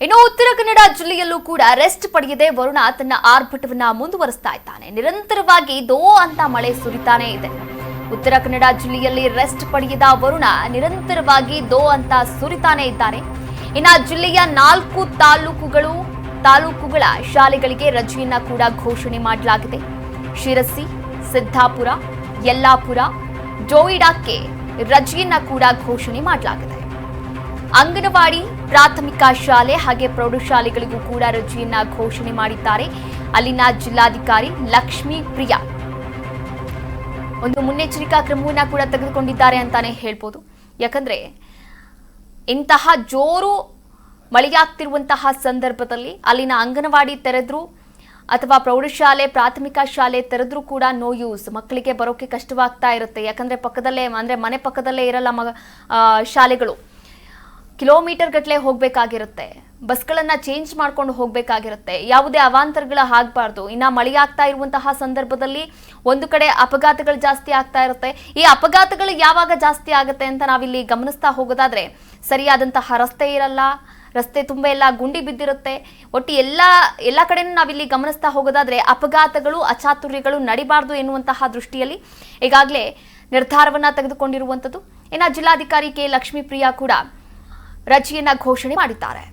ಇನ್ನು ಉತ್ತರ ಕನ್ನಡ ಜಿಲ್ಲೆಯಲ್ಲೂ ಕೂಡ ರೆಸ್ಟ್ ಪಡೆಯದೆ ವರುಣ ತನ್ನ ಆರ್ಭಟವನ್ನ ಮುಂದುವರಿಸ್ತಾ ಇದ್ದಾನೆ. ನಿರಂತರವಾಗಿ ದೋ ಅಂತ ಮಳೆ ಸುರಿತಾನೇ ಇದೆ. ಉತ್ತರ ಕನ್ನಡ ಜಿಲ್ಲೆಯಲ್ಲಿ ರೆಸ್ಟ್ ಪಡೆಯದ ವರುಣ ನಿರಂತರವಾಗಿ ದೋ ಅಂತ ಸುರಿತಾನೇ ಇದ್ದಾನೆ. ಇನ್ನು ಜಿಲ್ಲೆಯ 4 ತಾಲೂಕುಗಳ ಶಾಲೆಗಳಿಗೆ ರಜೆಯನ್ನ ಕೂಡ ಘೋಷಣೆ ಮಾಡಲಾಗಿದೆ. ಶಿರಸಿ, ಸಿದ್ದಾಪುರ, ಯಲ್ಲಾಪುರ, ಜೋಯಿಡಾಕ್ಕೆ ರಜೆಯನ್ನ ಕೂಡ ಘೋಷಣೆ ಮಾಡಲಾಗಿದೆ. ಅಂಗನವಾಡಿ, ಪ್ರಾಥಮಿಕ ಶಾಲೆ ಹಾಗೆ ಪ್ರೌಢಶಾಲೆಗಳಿಗೂ ಕೂಡ ರಜೆಯನ್ನ ಘೋಷಣೆ ಮಾಡಿದ್ದಾರೆ. ಅಲ್ಲಿನ ಜಿಲ್ಲಾಧಿಕಾರಿ ಲಕ್ಷ್ಮೀ ಪ್ರಿಯಾ ಒಂದು ಮುನ್ನೆಚ್ಚರಿಕಾ ಕ್ರಮವನ್ನ ಕೂಡ ತೆಗೆದುಕೊಂಡಿದ್ದಾರೆ ಅಂತಾನೆ ಹೇಳ್ಬೋದು. ಯಾಕಂದ್ರೆ ಇಂತಹ ಜೋರು ಮಳೆಯಾಗ್ತಿರುವಂತಹ ಸಂದರ್ಭದಲ್ಲಿ ಅಲ್ಲಿನ ಅಂಗನವಾಡಿ ತೆರೆದ್ರು ಅಥವಾ ಪ್ರೌಢಶಾಲೆ, ಪ್ರಾಥಮಿಕ ಶಾಲೆ ತೆರೆದ್ರೂ ಕೂಡ ನೋ ಯೂಸ್. ಮಕ್ಕಳಿಗೆ ಬರೋಕೆ ಕಷ್ಟವಾಗ್ತಾ ಇರುತ್ತೆ. ಯಾಕಂದ್ರೆ ಪಕ್ಕದಲ್ಲೇ ಅಂದ್ರೆ ಮನೆ ಪಕ್ಕದಲ್ಲೇ ಇರಲ್ಲ ಶಾಲೆಗಳು. ಕಿಲೋಮೀಟರ್ ಗಟ್ಟಲೆ ಹೋಗ್ಬೇಕಾಗಿರುತ್ತೆ. ಬಸ್ಗಳನ್ನ ಚೇಂಜ್ ಮಾಡ್ಕೊಂಡು ಹೋಗ್ಬೇಕಾಗಿರುತ್ತೆ. ಯಾವುದೇ ಅವಾಂತರಗಳ ಆಗಬಾರ್ದು. ಇನ್ನ ಮಳೆಯಾಗ್ತಾ ಇರುವಂತಹ ಸಂದರ್ಭದಲ್ಲಿ ಒಂದು ಕಡೆ ಅಪಘಾತಗಳು ಜಾಸ್ತಿ ಆಗ್ತಾ ಇರುತ್ತೆ. ಈ ಅಪಘಾತಗಳು ಯಾವಾಗ ಜಾಸ್ತಿ ಆಗುತ್ತೆ ಅಂತ ನಾವಿಲ್ಲಿ ಗಮನಿಸ್ತಾ ಹೋಗೋದಾದ್ರೆ, ಸರಿಯಾದಂತಹ ರಸ್ತೆ ಇರಲ್ಲ, ರಸ್ತೆ ತುಂಬ ಎಲ್ಲ ಗುಂಡಿ ಬಿದ್ದಿರುತ್ತೆ. ಒಟ್ಟು ಎಲ್ಲ ಕಡೆನೂ ನಾವಿಲ್ಲಿ ಗಮನಿಸ್ತಾ ಹೋಗೋದಾದ್ರೆ ಅಪಘಾತಗಳು, ಅಚಾತುರ್ಯಗಳು ನಡಿಬಾರ್ದು ಎನ್ನುವಂತಹ ದೃಷ್ಟಿಯಲ್ಲಿ ಈಗಾಗಲೇ ನಿರ್ಧಾರವನ್ನ ತೆಗೆದುಕೊಂಡಿರುವಂಥದ್ದು. ಇನ್ನು ಜಿಲ್ಲಾಧಿಕಾರಿ ಕೆ ಲಕ್ಷ್ಮೀ ಪ್ರಿಯಾ ಕೂಡ ರಜೆಯನ್ನ ಘೋಷಣೆ ಮಾಡಿದ್ದಾರೆ.